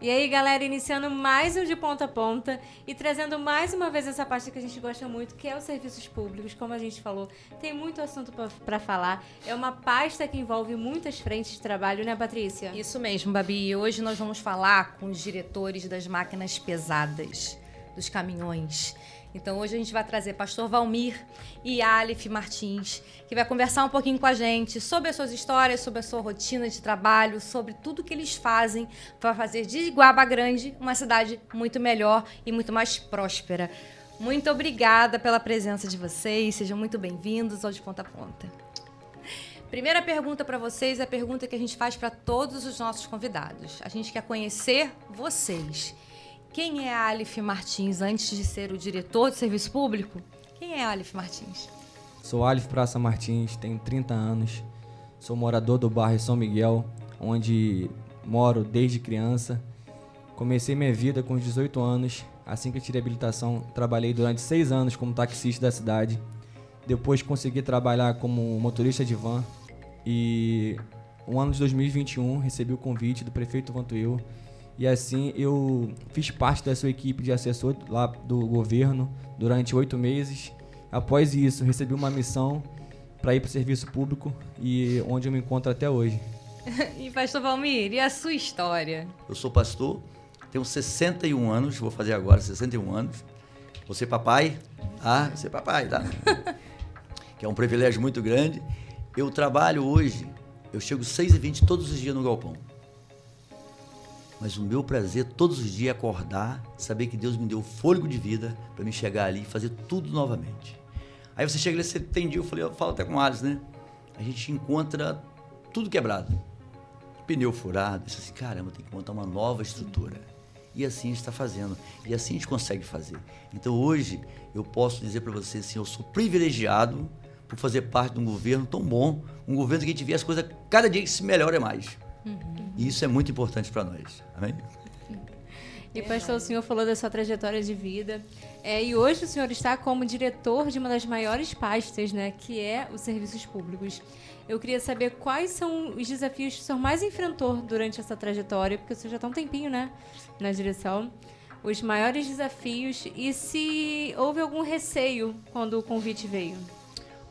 E aí, galera, iniciando mais um De Ponta a Ponta e trazendo mais uma vez essa parte que a gente gosta muito, que é os serviços públicos. Como a gente falou, tem muito assunto para falar. É uma pasta que envolve muitas frentes de trabalho, né, Patrícia? Isso mesmo, Babi. E hoje nós vamos falar com os diretores das máquinas pesadas, dos caminhões. Então, hoje a gente vai trazer Pastor Valmir e Aleph Martins, que vai conversar um pouquinho com a gente sobre as suas histórias, sobre a sua rotina de trabalho, sobre tudo que eles fazem para fazer de Iguaba Grande uma cidade muito melhor e muito mais próspera. Muito obrigada pela presença de vocês, sejam muito bem-vindos ao De Ponta a Ponta. Primeira pergunta para vocês é a pergunta que a gente faz para todos os nossos convidados. A gente quer conhecer vocês. Quem é Aleph Martins antes de ser o diretor de serviço público? Quem é Aleph Martins? Sou Aleph Praça Martins, tenho 30 anos, sou morador do bairro São Miguel, onde moro desde criança. Comecei minha vida com 18 anos, assim que eu tirei a habilitação, trabalhei durante 6 anos como taxista da cidade. Depois consegui trabalhar como motorista de van e no ano de 2021 recebi o convite do prefeito Vantuil. E assim eu fiz parte da sua equipe de assessor lá do governo durante 8 meses. Após isso, recebi uma missão para ir para o serviço público e onde eu me encontro até hoje. E pastor Valmir, e a sua história? Eu sou pastor, tenho 61 anos, vou fazer agora 61 anos. Você papai? Ah, você papai, tá? Que é um privilégio muito grande. Eu trabalho hoje, eu chego 6h20 todos os dias no galpão. Mas o meu prazer todos os dias é acordar, saber que Deus me deu fôlego de vida para me chegar ali e fazer tudo novamente. Aí você chega ali, você tem dia, eu falo até com o Alisson, né? A gente encontra tudo quebrado, pneu furado, você assim, caramba, tem que montar uma nova estrutura. E assim a gente está fazendo, e assim a gente consegue fazer. Então hoje eu posso dizer para você assim, eu sou privilegiado por fazer parte de um governo tão bom, um governo que a gente vê as coisas cada dia que se melhora mais. E isso é muito importante para nós. Amém? E pastor, o senhor falou da sua trajetória de vida. E hoje o senhor está como diretor de uma das maiores pastas, né, que é os serviços públicos. Eu queria saber quais são os desafios que o senhor mais enfrentou durante essa trajetória, porque o senhor já está um tempinho, né, na direção. Os maiores desafios e se houve algum receio quando o convite veio.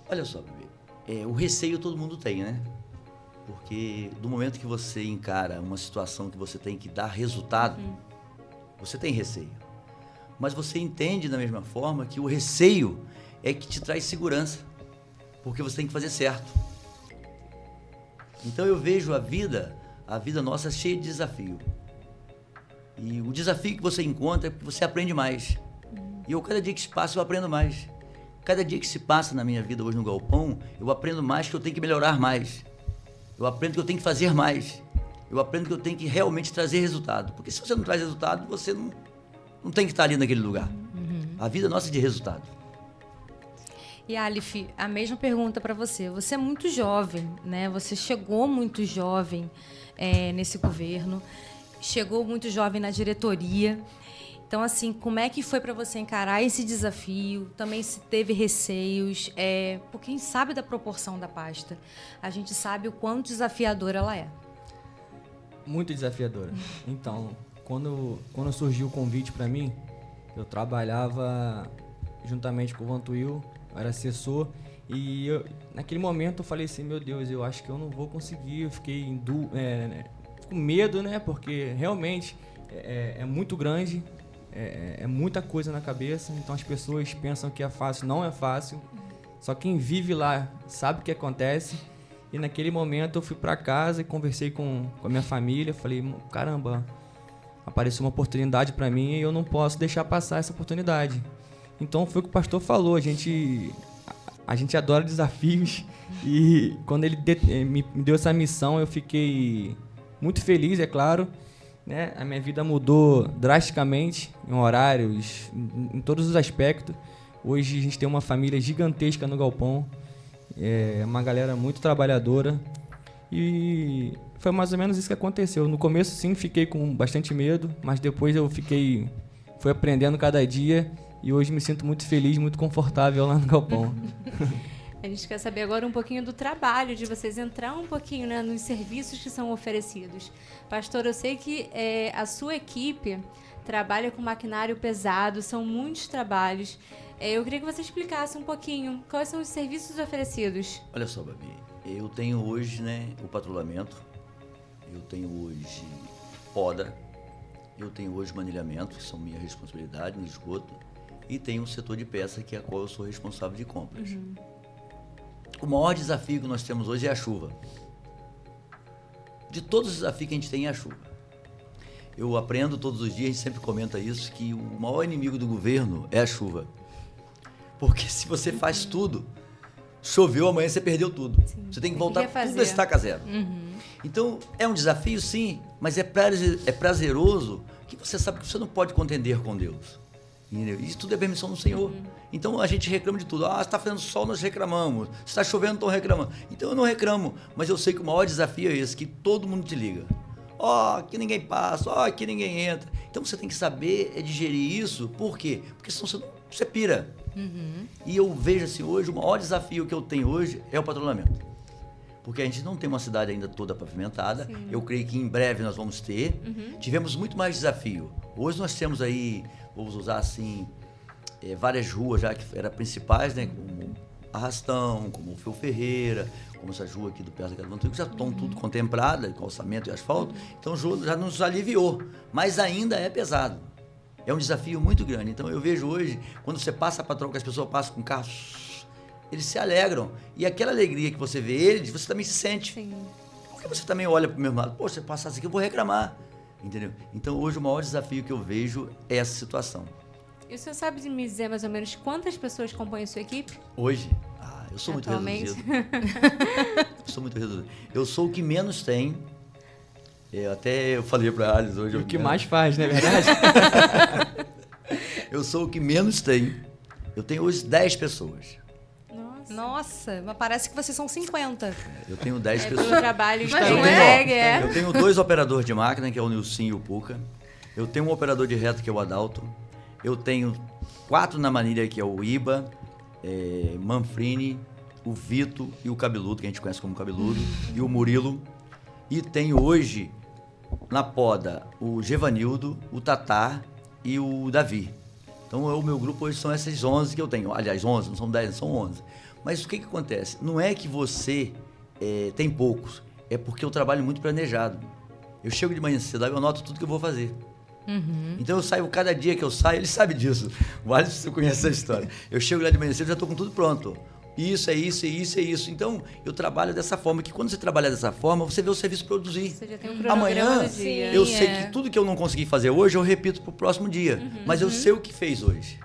Olha só, bebê. O receio todo mundo tem, né? Porque do momento que você encara uma situação que você tem que dar resultado, você tem receio. Mas você entende da mesma forma que o receio é que te traz segurança, porque você tem que fazer certo. Então eu vejo a vida nossa cheia de desafio. E o desafio que você encontra é que você aprende mais. E cada dia que se passa eu aprendo mais. Cada dia que se passa na minha vida hoje no galpão, eu aprendo mais que eu tenho que melhorar mais. Eu aprendo que eu tenho que fazer mais. Eu aprendo que eu tenho que realmente trazer resultado. Porque se você não traz resultado, você não tem que estar ali naquele lugar. A vida nossa é de resultado. E Aleph, a mesma pergunta para você. Você é muito jovem, né? Você chegou muito jovem nesse governo. Chegou muito jovem na diretoria. Então, assim, como é que foi para você encarar esse desafio? Também se teve receios? Porque a gente sabe da proporção da pasta. A gente sabe o quão desafiadora ela é. Muito desafiadora. Então, quando surgiu o convite para mim, eu trabalhava juntamente com o Vantuil, eu era assessor, e naquele momento eu falei assim, meu Deus, eu acho que eu não vou conseguir, eu fiquei com medo, né? Porque realmente é muito grande. É muita coisa na cabeça, então as pessoas pensam que é fácil, não é fácil. Só quem vive lá sabe o que acontece. E naquele momento eu fui para casa e conversei com a minha família. Falei, caramba, apareceu uma oportunidade para mim e eu não posso deixar passar essa oportunidade. Então foi o que o pastor falou, a gente adora desafios. E quando ele me deu essa missão, eu fiquei muito feliz, é claro. Né? A minha vida mudou drasticamente em horários, em todos os aspectos. Hoje a gente tem uma família gigantesca no galpão, uma galera muito trabalhadora e foi mais ou menos isso que aconteceu. No começo sim, fiquei com bastante medo, mas depois fui aprendendo cada dia e hoje me sinto muito feliz, muito confortável lá no galpão. A gente quer saber agora um pouquinho do trabalho de vocês, entrar um pouquinho, né, nos serviços que são oferecidos. Pastor, eu sei que a sua equipe trabalha com maquinário pesado, são muitos trabalhos. Eu queria que você explicasse um pouquinho quais são os serviços oferecidos. Olha só, Babi, eu tenho hoje, né, o patrulhamento, eu tenho hoje poda, eu tenho hoje manilhamento, que são minha responsabilidade no esgoto, e tenho um setor de peça, que é a qual eu sou responsável de compras. O maior desafio que nós temos hoje é a chuva. De todos os desafios que a gente tem é a chuva. Eu aprendo todos os dias, a gente sempre comenta isso, que o maior inimigo do governo é a chuva. Porque se você faz tudo, choveu amanhã, você perdeu tudo. Sim, você tem que voltar refazer. tudo a estaca zero. Então, é um desafio, sim, mas é prazeroso que você sabe que você não pode contender com Deus. Entendeu? Isso tudo é permissão do Senhor. Então, a gente reclama de tudo. Ah, está fazendo sol, nós reclamamos. Se está chovendo, estão reclamando. Então, eu não reclamo, mas eu sei que o maior desafio é esse, que todo mundo te liga. Ó, que ninguém passa, que ninguém entra. Então, você tem que saber digerir isso. Por quê? Porque senão você pira. E eu vejo assim, hoje, o maior desafio que eu tenho hoje é o patrulhamento. Porque a gente não tem uma cidade ainda toda pavimentada. Sim. Eu creio que em breve nós vamos ter. Tivemos muito mais desafio. Hoje nós temos aí, vamos usar assim, várias ruas já que eram principais, né? Como Arrastão, como o Fio Ferreira, como essa rua aqui do perto da Antigo, já estão tudo contempladas, com calçamento e asfalto. Então já nos aliviou. Mas ainda é pesado. É um desafio muito grande. Então eu vejo hoje, quando você passa a patrão, que as pessoas passam com carro, eles se alegram. E aquela alegria que você vê eles, você também se sente. Sim. Porque você também olha para o mesmo lado, poxa, se eu passasse aqui eu vou reclamar. Entendeu? Então hoje o maior desafio que eu vejo é essa situação. E o senhor sabe me dizer mais ou menos quantas pessoas compõem a sua equipe? Hoje, eu sou muito Atualmente? reduzido. Eu sou muito reduzido. Eu sou o que menos tem. Eu falei para a Alice hoje. O que mais faz, não é verdade? Eu sou o que menos tem. Eu tenho hoje 10 pessoas. Nossa, mas parece que vocês são 50. Eu tenho 10 Pelo pessoas. trabalho Mas que não entregue, Eu tenho 2 operadores de máquina, que é o Nilson e o Puca. Eu tenho um operador de reto, que é o Adalto. Eu tenho 4 na manilha, que é o Iba, Manfrini, o Vito e o Cabeludo, que a gente conhece como Cabeludo, e o Murilo. E tenho hoje, na poda, o Gevanildo, o Tatar e o Davi. Então, o meu grupo hoje são essas 11 que eu tenho. Aliás, 11, não são 10, são 11. Mas o que acontece? Não é que você tem poucos, é porque eu trabalho muito planejado. Eu chego de manhã cedo, eu anoto tudo que eu vou fazer. Então eu saio, cada dia que eu saio, ele sabe disso. O Alisson, você conhece essa história. Eu chego lá de manhã cedo, já estou com tudo pronto. Isso, é isso, é isso, é isso. Então, eu trabalho dessa forma, que quando você trabalha dessa forma, você vê o serviço produzir. Você já tem um cronograma Amanhã, do dia. eu sei que tudo que eu não consegui fazer hoje, eu repito para o próximo dia. Mas eu sei o que fez hoje.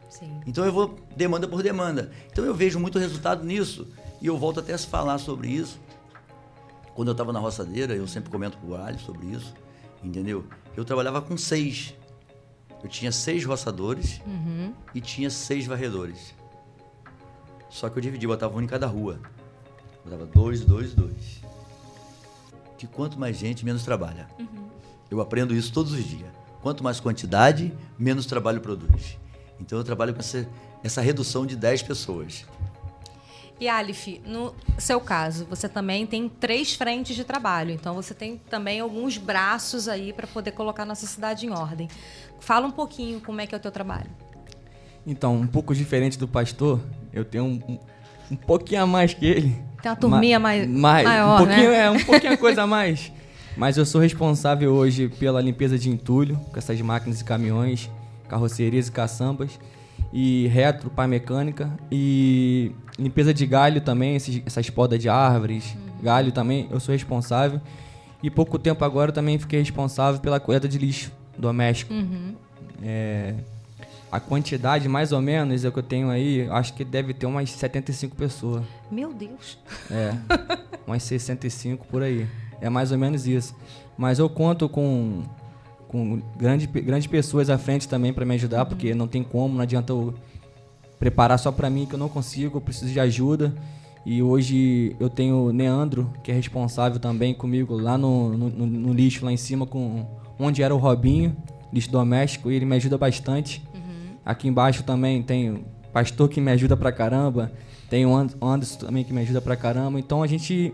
Sim. Então eu vou demanda por demanda. Então eu vejo muito resultado nisso. E eu volto até a falar sobre isso. Quando eu estava na roçadeira, eu sempre comento pro Alisson sobre isso. Entendeu? Eu trabalhava com 6. Eu tinha 6 roçadores e tinha 6 varredores. Só que eu dividi, botava um em cada rua. Botava 2, 2, 2. Que quanto mais gente, menos trabalha. Eu aprendo isso todos os dias. Quanto mais quantidade, menos trabalho produz. Então eu trabalho com essa redução de 10 pessoas. E Alif, no seu caso, você também tem 3 frentes de trabalho. Então você tem também alguns braços aí para poder colocar nossa cidade em ordem. Fala um pouquinho como é que é o teu trabalho. Então, um pouco diferente do pastor, eu tenho um pouquinho a mais que ele. Tem uma turminha maior, um pouquinho, né? um pouquinho a coisa a mais. Mas eu sou responsável hoje pela limpeza de entulho, com essas máquinas e caminhões, carrocerias e caçambas, e retro, pá mecânica, e limpeza de galho também, essas podas de árvores, galho também, eu sou responsável. E pouco tempo agora eu também fiquei responsável pela coleta de lixo doméstico. A quantidade, mais ou menos, é que eu tenho aí, acho que deve ter umas 75 pessoas. Meu Deus. Umas 65 por aí. É mais ou menos isso. Mas eu conto com grandes pessoas à frente também para me ajudar, porque não tem como, não adianta eu preparar só para mim, que eu não consigo, eu preciso de ajuda. E hoje eu tenho o Neandro, que é responsável também comigo lá no lixo, lá em cima, onde era o Robinho, lixo doméstico, e ele me ajuda bastante. Aqui embaixo também tem pastor que me ajuda pra caramba, tem o Anderson também que me ajuda pra caramba. Então a gente...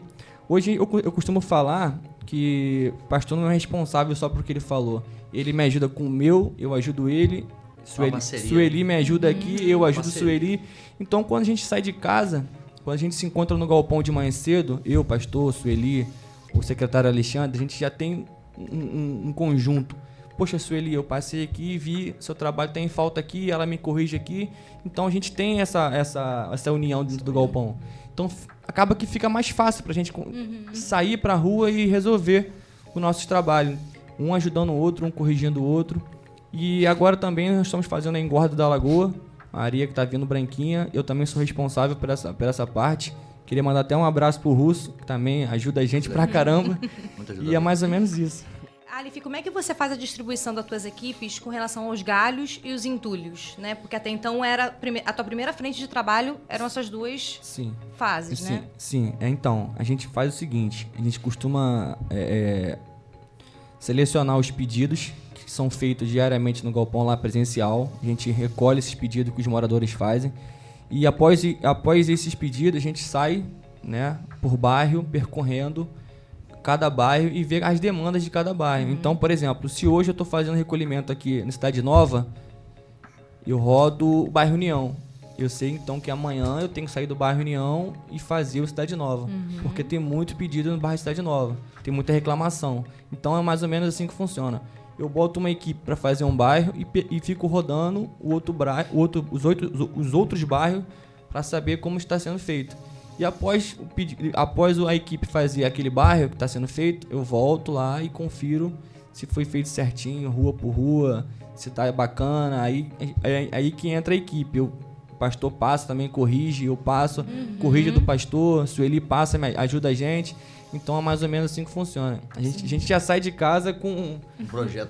Hoje eu costumo falar que o pastor não é responsável só por que ele falou. Ele me ajuda com o meu, eu ajudo ele. Sueli me ajuda aqui, eu ajudo Sueli. Então quando a gente sai de casa, quando a gente se encontra no galpão de manhã cedo, eu, pastor, Sueli, o secretário Alexandre, a gente já tem um conjunto. Poxa, Sueli, eu passei aqui e vi seu trabalho tem falta aqui, ela me corrige aqui. Então a gente tem essa união dentro do galpão. Então acaba que fica mais fácil pra gente sair pra rua e resolver o nosso trabalho. Um ajudando o outro, um corrigindo o outro. E agora também nós estamos fazendo a engorda da lagoa. A areia que tá vindo branquinha. Eu também sou responsável por essa parte. Queria mandar até um abraço pro Russo, que também ajuda a gente pra caramba. E é mais ou menos isso. Alif, como é que você faz a distribuição das tuas equipes com relação aos galhos e os entulhos, né? Porque até então a tua primeira frente de trabalho eram essas duas fases, né? Sim. Então, a gente faz o seguinte, a gente costuma selecionar os pedidos que são feitos diariamente no galpão lá presencial. A gente recolhe esses pedidos que os moradores fazem e após esses pedidos a gente sai, né, por bairro, percorrendo cada bairro e ver as demandas de cada bairro. Então, por exemplo, se hoje eu estou fazendo recolhimento aqui na Cidade Nova, eu rodo o bairro União. Eu sei, então, que amanhã eu tenho que sair do bairro União e fazer o Cidade Nova. Porque tem muito pedido no bairro Cidade Nova. Tem muita reclamação. Então, é mais ou menos assim que funciona. Eu boto uma equipe para fazer um bairro e fico rodando os outros bairros para saber como está sendo feito. E após a equipe fazer aquele bairro que está sendo feito, eu volto lá e confiro se foi feito certinho, rua por rua, se está bacana. Aí que entra a equipe. O pastor passa também, corrige, eu passo, corrige do pastor, Sueli passa, ajuda a gente. Então é mais ou menos assim que funciona. A gente já sai de casa com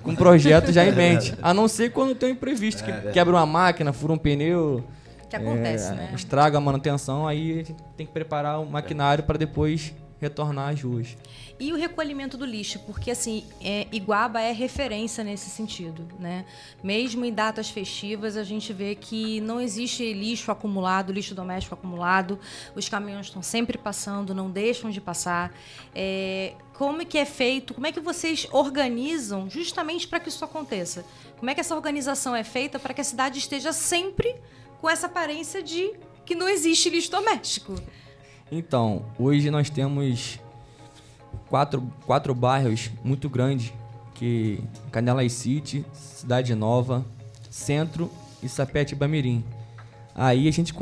um projeto já em mente. A não ser quando tem um imprevisto, que quebra uma máquina, fura um pneu... Que acontece, né? Estraga a manutenção, aí a gente tem que preparar o maquinário para depois retornar às ruas. E o recolhimento do lixo, porque assim, Iguaba é referência nesse sentido, né? Mesmo em datas festivas, a gente vê que não existe lixo acumulado, lixo doméstico acumulado, os caminhões estão sempre passando, não deixam de passar. Como é que é feito, como é que vocês organizam justamente para que isso aconteça? Como é que essa organização é feita para que a cidade esteja sempre com essa aparência de que não existe lixo doméstico? Então, hoje nós temos quatro bairros muito grandes, que Canelas City, Cidade Nova, Centro e Sapete-Bamirim. Aí a gente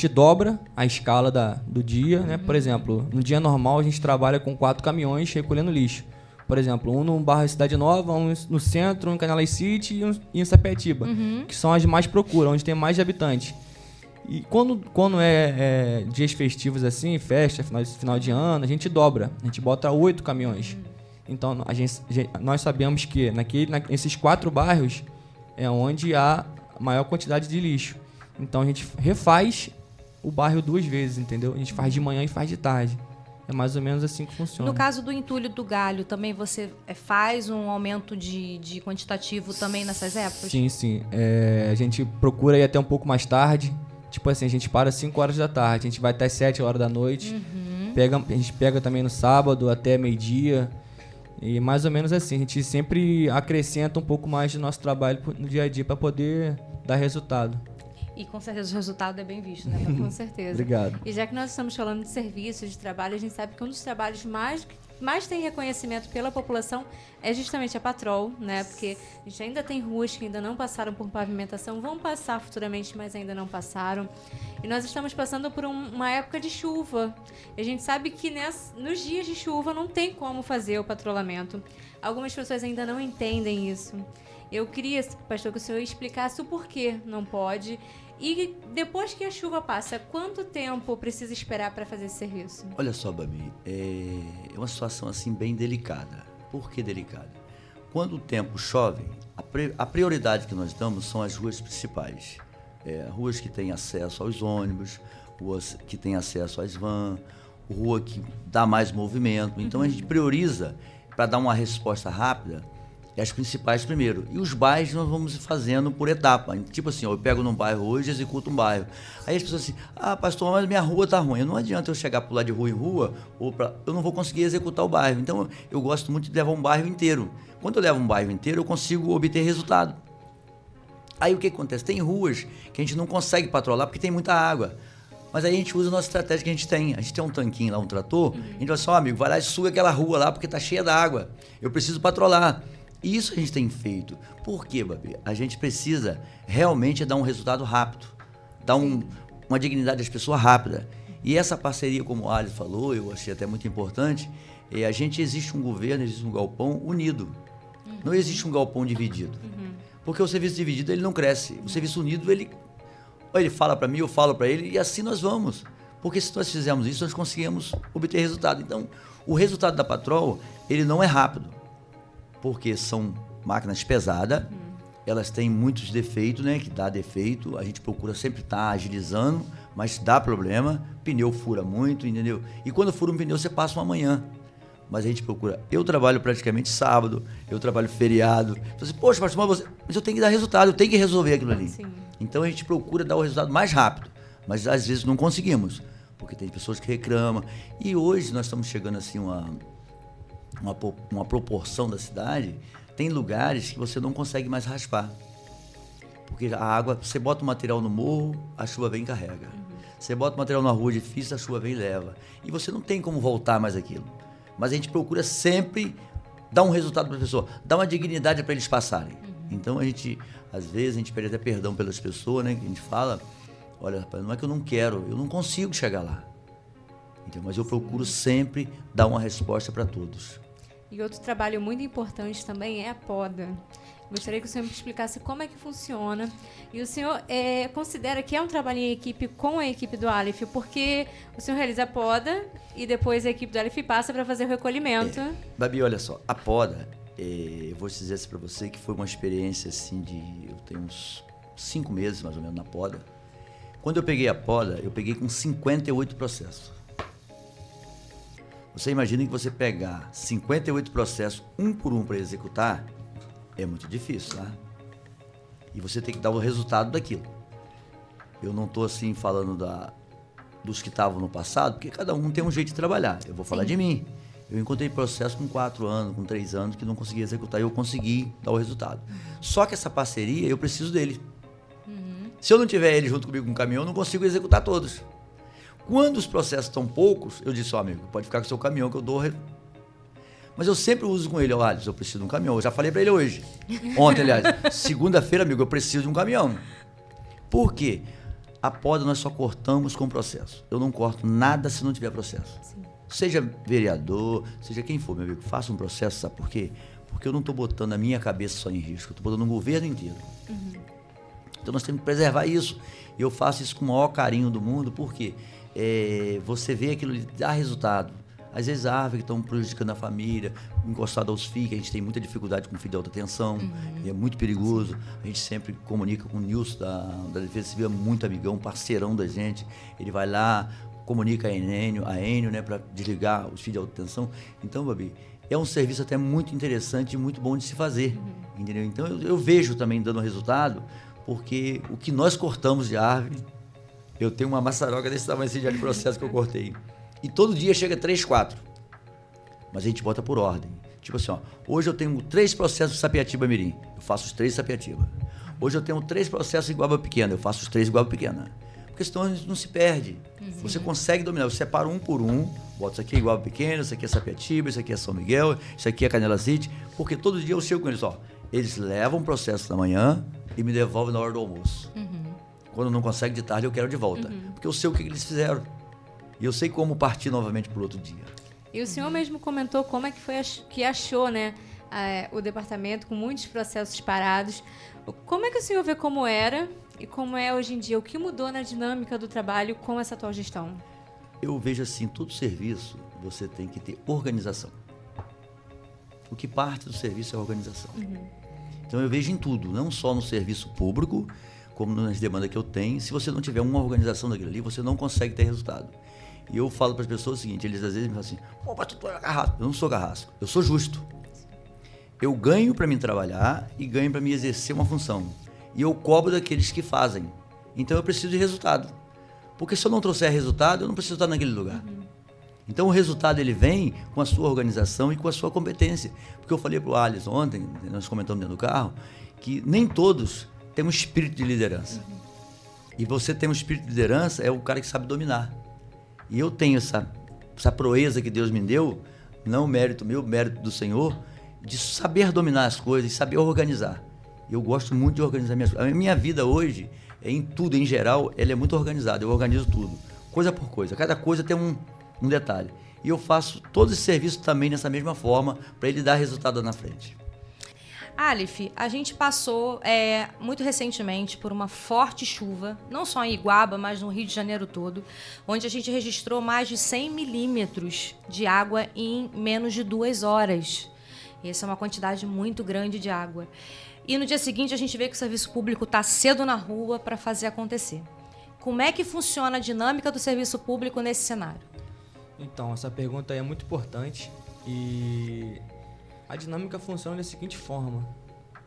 dobra a escala do dia, né? Por exemplo, no dia normal a gente trabalha com 4 caminhões recolhendo lixo. Por exemplo, um no bairro Cidade Nova, um no Centro, um em Canelas City e um em Sapetiba, que são as mais procuras, onde tem mais de habitantes. E quando é dias festivos assim, festa, final de ano, a gente dobra. A gente bota 8 caminhões. Então, nós sabemos que nesses 4 bairros é onde há a maior quantidade de lixo. Então, a gente refaz o bairro 2 vezes, entendeu? A gente faz de manhã e faz de tarde. É mais ou menos assim que funciona. No caso do entulho do galho, também você faz um aumento de quantitativo também nessas épocas? Sim. A gente procura ir até um pouco mais tarde. Tipo assim, a gente para às 5 horas da tarde, a gente vai até 7 horas da noite. A gente pega também no sábado até meio-dia. E mais ou menos assim, a gente sempre acrescenta um pouco mais do nosso trabalho no dia a dia para poder dar resultado. E com certeza o resultado é bem visto, né? Com certeza. Obrigado. E já que nós estamos falando de serviço, de trabalho, a gente sabe que um dos trabalhos mais tem reconhecimento pela população é justamente a Patrol, né? Porque a gente ainda tem ruas que ainda não passaram por pavimentação, vão passar futuramente, mas ainda não passaram. E nós estamos passando por uma época de chuva. A gente sabe que nos dias de chuva não tem como fazer o patrulhamento. Algumas pessoas ainda não entendem isso. Eu queria, pastor, que o senhor explicasse o porquê não pode. E depois que a chuva passa, quanto tempo precisa esperar para fazer esse serviço? Olha só, Babi, é uma situação assim bem delicada. Por que delicada? Quando o tempo chove, a prioridade que nós damos são as ruas principais. Ruas que têm acesso aos ônibus, ruas que têm acesso às vans, rua que dá mais movimento. Então a gente prioriza, para dar uma resposta rápida, as principais primeiro. E os bairros nós vamos fazendo por etapa. Tipo assim, eu pego num bairro hoje e executo um bairro. Aí as pessoas assim, pastor, mas minha rua tá ruim. Não adianta eu chegar pular de rua em rua, eu não vou conseguir executar o bairro. Então eu gosto muito de levar um bairro inteiro. Quando eu levo um bairro inteiro, eu consigo obter resultado. Aí o que acontece? Tem ruas que a gente não consegue patrulhar porque tem muita água. Mas aí a gente usa a nossa estratégia que a gente tem. A gente tem um tanquinho lá, um trator, a gente fala assim, amigo, vai lá e suga aquela rua lá porque tá cheia d'água. Eu preciso patrulhar. E isso a gente tem feito. Por quê, Babi? A gente precisa realmente dar um resultado rápido. Dar uma dignidade às pessoas rápida. E essa parceria, como o Ali falou, eu achei até muito importante, existe um governo, existe um galpão unido. Não existe um galpão dividido. Porque o serviço dividido, ele não cresce. O serviço unido, ele fala para mim, eu falo para ele, e assim nós vamos. Porque se nós fizermos isso, nós conseguimos obter resultado. Então, o resultado da Patrol, ele não é rápido. Porque são máquinas pesadas, elas têm muitos defeitos, né? Que dá defeito, a gente procura sempre estar agilizando, mas dá problema, pneu fura muito, entendeu? E quando fura um pneu, você passa uma manhã. Mas a gente procura. Eu trabalho praticamente sábado, eu trabalho feriado. Então, assim, poxa, pastor, mas eu tenho que dar resultado, eu tenho que resolver aquilo ali. Sim. Então a gente procura dar o resultado mais rápido, mas às vezes não conseguimos, porque tem pessoas que reclamam. E hoje nós estamos chegando assim uma proporção da cidade, tem lugares que você não consegue mais raspar. Porque a água, você bota o material no morro, a chuva vem e carrega. Você bota o material na rua difícil, a chuva vem e leva. E você não tem como voltar mais aquilo. Mas a gente procura sempre dar um resultado para a pessoa, dar uma dignidade para eles passarem. Então às vezes a gente pede até perdão pelas pessoas, né? Que a gente fala, olha, rapaz, não é que eu não quero, eu não consigo chegar lá. Então, mas eu procuro sempre dar uma resposta para todos. E outro trabalho muito importante também é a poda. Gostaria que o senhor me explicasse como é que funciona. E o senhor considera que é um trabalho em equipe com a equipe do Aleph, porque o senhor realiza a poda e depois a equipe do Aleph passa para fazer o recolhimento. Babi, olha só, a poda, eu vou dizer assim para você que foi uma experiência assim eu tenho uns 5 meses mais ou menos na poda. Quando eu peguei a poda, eu peguei com 58 processos. Você imagina que você pegar 58 processos, um por um para executar, é muito difícil, tá? E você tem que dar o resultado daquilo. Eu não estou assim falando dos que estavam no passado, porque cada um tem um jeito de trabalhar. Eu vou falar de mim. Eu encontrei processo com 4 anos, com 3 anos, que não conseguia executar e eu consegui dar o resultado. Só que essa parceria, eu preciso dele. Se eu não tiver ele junto comigo com o caminhão, eu não consigo executar todos. Quando os processos estão poucos, eu disse, amigo, pode ficar com o seu caminhão que eu dou. Mas eu sempre uso com ele, Alisson, eu preciso de um caminhão. Eu já falei para ele hoje. Ontem, aliás. Segunda-feira, amigo, eu preciso de um caminhão. Por quê? A poda nós só cortamos com processo. Eu não corto nada se não tiver processo. Sim. Seja vereador, seja quem for, meu amigo, faça um processo, sabe por quê? Porque eu não estou botando a minha cabeça só em risco, eu estou botando um governo inteiro. Então nós temos que preservar isso. E eu faço isso com o maior carinho do mundo, porque você vê aquilo ali, dá resultado. Às vezes árvores que estão prejudicando a família, encostado aos fios, que a gente tem muita dificuldade com fio de alta tensão, e é muito perigoso. A gente sempre comunica com o Nilson da Defesa Civil, é muito amigão, parceirão da gente. Ele vai lá, comunica a Enio, né, para desligar os fios de alta tensão. Então, Babi, é um serviço até muito interessante e muito bom de se fazer, entendeu? Então, eu vejo também dando resultado, porque o que nós cortamos de árvore, eu tenho uma maçaroca desse tamanho assim de processo que eu cortei. E todo dia chega 3, 4. Mas a gente bota por ordem. Tipo assim, hoje eu tenho 3 processos de Sapetiba Mirim. Eu faço os 3 de Sapetiba. Hoje eu tenho 3 processos de Iguaba Pequena. Eu faço os 3 de Iguaba Pequena. Porque senão a gente não se perde. Você consegue dominar. Você separa um por um. Bota isso aqui é Iguaba Pequena, isso aqui é Sapetiba, isso aqui é São Miguel, isso aqui é Canela City. Porque todo dia eu chego com eles, eles levam o processo da manhã e me devolvem na hora do almoço. Quando não consegue de tarde, eu quero de volta. Porque eu sei o que eles fizeram. E eu sei como partir novamente para o outro dia. E o senhor mesmo comentou como é que foi que achou, né, o departamento com muitos processos parados. Como é que o senhor vê como era e como é hoje em dia? O que mudou na dinâmica do trabalho com essa atual gestão? Eu vejo assim, todo serviço você tem que ter organização. O que parte do serviço é a organização. Então eu vejo em tudo, não só no serviço público, como nas demandas que eu tenho. Se você não tiver uma organização daquilo ali, você não consegue ter resultado. E eu falo para as pessoas o seguinte, eles às vezes me falam assim, pô, mas tu é carrasco. Eu não sou carrasco, eu sou justo. Eu ganho para mim trabalhar e ganho para mim exercer uma função. E eu cobro daqueles que fazem. Então eu preciso de resultado. Porque se eu não trouxer resultado, eu não preciso estar naquele lugar. Então o resultado ele vem com a sua organização e com a sua competência. Porque eu falei para o Alisson ontem, nós comentamos dentro do carro, que nem todos têm um espírito de liderança. E você tem um espírito de liderança, é o cara que sabe dominar. E eu tenho essa proeza que Deus me deu, não mérito meu, mérito do Senhor, de saber dominar as coisas e saber organizar. Eu gosto muito de organizar minhas coisas. A minha vida hoje, em tudo, em geral, ela é muito organizada. Eu organizo tudo, coisa por coisa. Cada coisa tem um detalhe. E eu faço todo esse serviço também dessa mesma forma, para ele dar resultado na frente. Aleph, a gente passou muito recentemente por uma forte chuva, não só em Iguaba, mas no Rio de Janeiro todo, onde a gente registrou mais de 100 milímetros de água em menos de 2 horas. Essa é uma quantidade muito grande de água. E no dia seguinte a gente vê que o serviço público está cedo na rua para fazer acontecer. Como é que funciona a dinâmica do serviço público nesse cenário? Então, essa pergunta aí é muito importante e a dinâmica funciona da seguinte forma.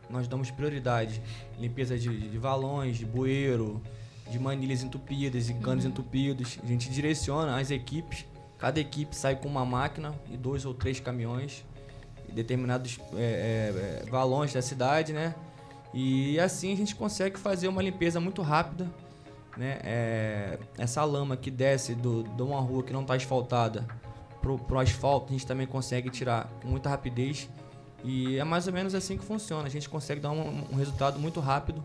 Nós damos prioridade à limpeza de valões, de bueiro, de manilhas entupidas e canos entupidos. A gente direciona as equipes, cada equipe sai com uma máquina e 2 ou 3 caminhões, determinados valões da cidade, né? E assim a gente consegue fazer uma limpeza muito rápida, né? Essa lama que desce de uma rua que não está asfaltada pro asfalto, a gente também consegue tirar com muita rapidez. E é mais ou menos assim que funciona. A gente consegue dar um resultado muito rápido,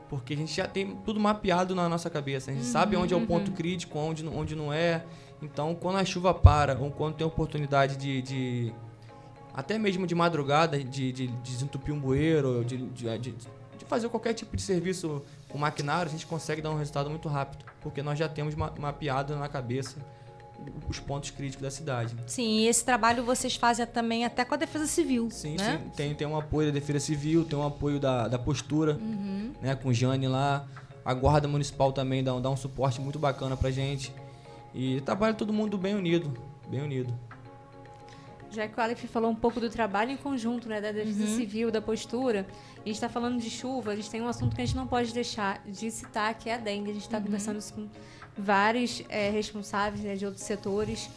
porque a gente já tem tudo mapeado na nossa cabeça. A gente sabe onde é o ponto crítico, onde não é. Então, quando a chuva para, ou quando tem oportunidade de até mesmo de madrugada, de desentupir um bueiro, de fazer qualquer tipo de serviço com maquinário, a gente consegue dar um resultado muito rápido, porque nós já temos mapeado na cabeça os pontos críticos da cidade. Sim, e esse trabalho vocês fazem também até com a Defesa Civil, sim, né? Sim, tem um apoio da Defesa Civil, tem um apoio da Postura, né, com o Jane lá. A Guarda Municipal também dá um suporte muito bacana pra gente. E trabalha todo mundo bem unido, bem unido. Já que o Aleph falou um pouco do trabalho em conjunto, né, da Defesa Civil, da Postura, a gente está falando de chuva, a gente tem um assunto que a gente não pode deixar de citar, que é a dengue. A gente está conversando isso com vários responsáveis, né, de outros setores.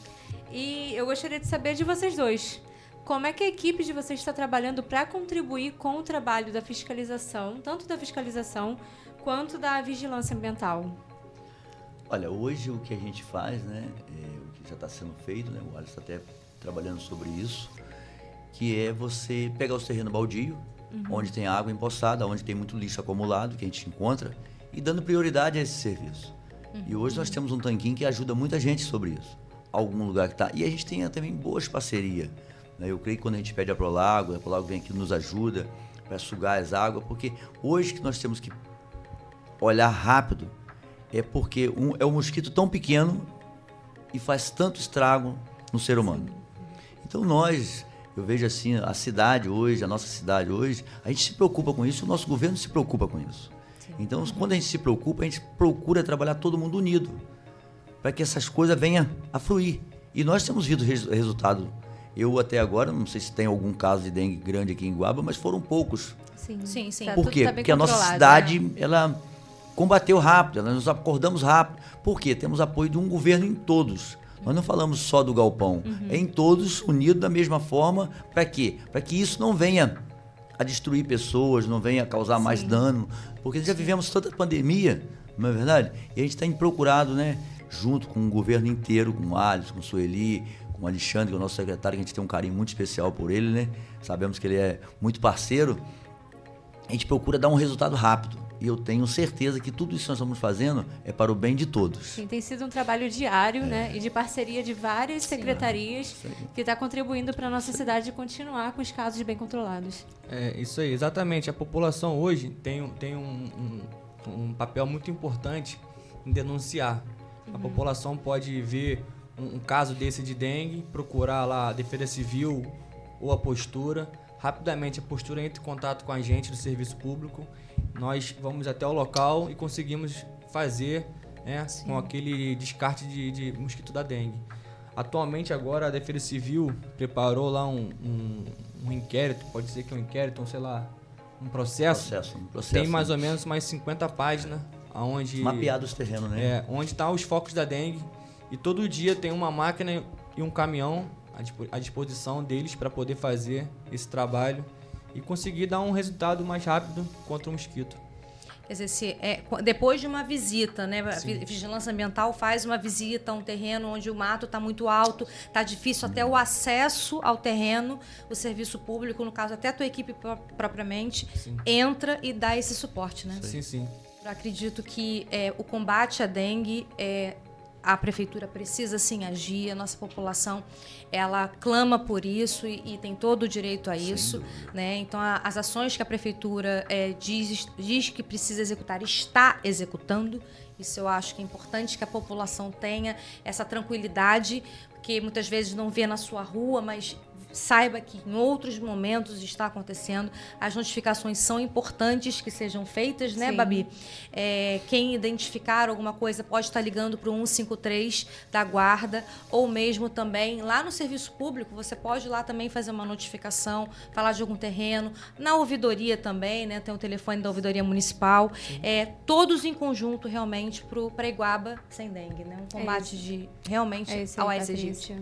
E eu gostaria de saber de vocês dois, como é que a equipe de vocês está trabalhando para contribuir com o trabalho da fiscalização, tanto da fiscalização quanto da vigilância ambiental? Olha, hoje o que a gente faz, né, o que já está sendo feito, né, o Alisson está até trabalhando sobre isso, que é você pegar os terrenos baldio, onde tem água empoçada, onde tem muito lixo acumulado, que a gente encontra, e dando prioridade a esse serviço. E hoje nós temos um tanquinho que ajuda muita gente sobre isso. Algum lugar que está. E a gente tem também boas parcerias, né? Eu creio que quando a gente pede a Prolago vem aqui e nos ajuda para sugar as águas, porque hoje que nós temos que olhar rápido, é porque é um mosquito tão pequeno e faz tanto estrago no ser humano. Então eu vejo assim, a cidade hoje, a nossa cidade hoje, a gente se preocupa com isso, o nosso governo se preocupa com isso. Então, quando a gente se preocupa, a gente procura trabalhar todo mundo unido, para que essas coisas venham a fluir. E nós temos visto resultado. Eu até agora, não sei se tem algum caso de dengue grande aqui em Iguaba, mas foram poucos. Sim. Por quê? Porque a nossa cidade, ela combateu rápido, nós nos acordamos rápido. Por quê? Temos apoio de um governo em todos. Nós não falamos só do galpão, é em todos unidos da mesma forma. Para quê? Para que isso não venha a destruir pessoas, não venha a causar mais dano, porque já vivemos toda a pandemia, não é verdade? E a gente tem procurado, né, junto com o governo inteiro, com o Alisson, com o Sueli, com o Alexandre, que é o nosso secretário, que a gente tem um carinho muito especial por ele, né? Sabemos que ele é muito parceiro. A gente procura dar um resultado rápido. E eu tenho certeza que tudo isso que nós estamos fazendo é para o bem de todos. Sim, tem sido um trabalho diário, né? E de parceria de várias secretarias que está contribuindo para a nossa cidade continuar com os casos bem controlados. É, isso aí, exatamente. A população hoje tem um papel muito importante em denunciar. A população pode ver um caso desse de dengue, procurar lá a Defesa Civil ou a Postura. Rapidamente a Postura entra em contato com a gente do Serviço Público. Nós vamos até o local e conseguimos fazer, né, com aquele descarte de mosquito da dengue. Atualmente agora a Defesa Civil preparou lá um um inquérito, pode ser que é um inquérito, ou sei lá, um processo. Processo. Tem mais ou menos mais 50 páginas, onde... Mapeado os terrenos, né? Onde estão os focos da dengue. E todo dia tem uma máquina e um caminhão à disposição deles para poder fazer esse trabalho e conseguir dar um resultado mais rápido contra o mosquito. Quer dizer, depois de uma visita, né? Sim. A vigilância ambiental faz uma visita a um terreno onde o mato está muito alto, está difícil até o acesso ao terreno, o serviço público, no caso até a tua equipe propriamente, Sim. entra e dá esse suporte, né? Sim. Eu acredito que o combate à dengue a prefeitura precisa sim agir, a nossa população ela clama por isso e tem todo o direito a isso, né? Então as ações que a prefeitura diz que precisa executar, está executando. Isso eu acho que é importante que a população tenha essa tranquilidade, porque muitas vezes não vê na sua rua, mas saiba que em outros momentos está acontecendo. As notificações são importantes que sejam feitas, né, Sim. Babi? Quem identificar alguma coisa pode estar ligando para o 153 da Guarda, ou mesmo também lá no serviço público, você pode lá também fazer uma notificação, falar de algum terreno. Na ouvidoria também, né? Tem o telefone da ouvidoria municipal. Todos em conjunto, realmente, para Iguaba sem dengue, né? Um combate realmente ao Aedes aegypti.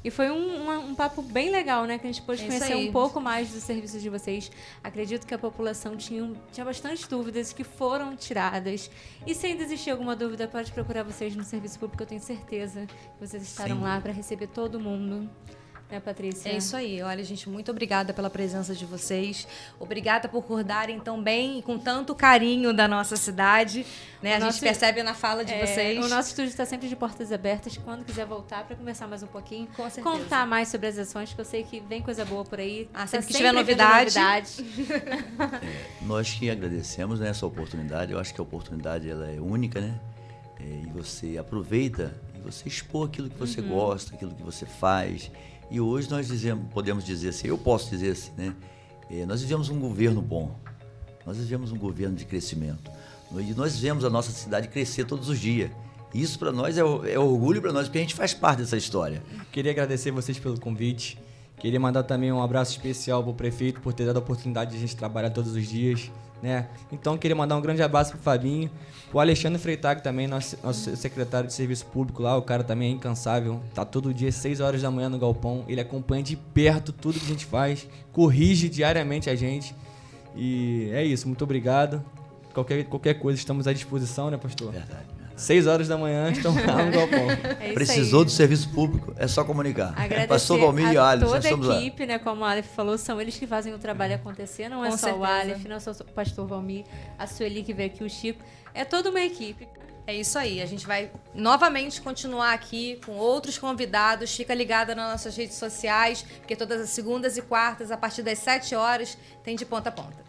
E foi um papo bem legal, né? Que a gente pôde conhecer um pouco mais dos serviços de vocês. Acredito que a população tinha bastante dúvidas que foram tiradas. E se ainda existir alguma dúvida, pode procurar vocês no serviço público. Eu tenho certeza que vocês estarão lá para receber todo mundo. Né, Patrícia? É isso aí. Olha, gente, muito obrigada pela presença de vocês. Obrigada por cuidarem tão bem e com tanto carinho da nossa cidade. Né? A gente percebe na fala de vocês. O nosso estúdio está sempre de portas abertas. Quando quiser voltar para conversar mais um pouquinho. Com certeza. Contar mais sobre as ações, que eu sei que vem coisa boa por aí. Sempre que tiver novidade. Nós que agradecemos, né, essa oportunidade. Eu acho que a oportunidade ela é única, né? E você aproveita e você expor aquilo que você gosta, aquilo que você faz. E hoje nós podemos dizer assim, eu posso dizer assim, né? Nós vivemos um governo bom, nós vivemos um governo de crescimento. E nós vemos a nossa cidade crescer todos os dias. Isso para nós é orgulho para nós, porque a gente faz parte dessa história. Queria agradecer vocês pelo convite. Queria mandar também um abraço especial para o prefeito por ter dado a oportunidade de a gente trabalhar todos os dias, né? Então, queria mandar um grande abraço para o Fabinho, o Alexandre Freitag também, nosso secretário de Serviço Público lá, o cara também é incansável, tá todo dia 6 horas da manhã no galpão, ele acompanha de perto tudo que a gente faz, corrige diariamente a gente, e é isso, muito obrigado. Qualquer coisa, estamos à disposição, né, pastor? Verdade. 6 horas da manhã, estamos lá no galpão. Precisou do serviço público, é só comunicar. Agradecer Pastor Valmir e Aleph, toda a equipe, né, como a Aleph falou, são eles que fazem o trabalho acontecer, não é só o Aleph, não é só o pastor Valmir, a Sueli que veio aqui, o Chico, é toda uma equipe. É isso aí, a gente vai novamente continuar aqui com outros convidados, fica ligada nas nossas redes sociais, porque todas as segundas e quartas, a partir das 7 horas, tem De Ponta a Ponta.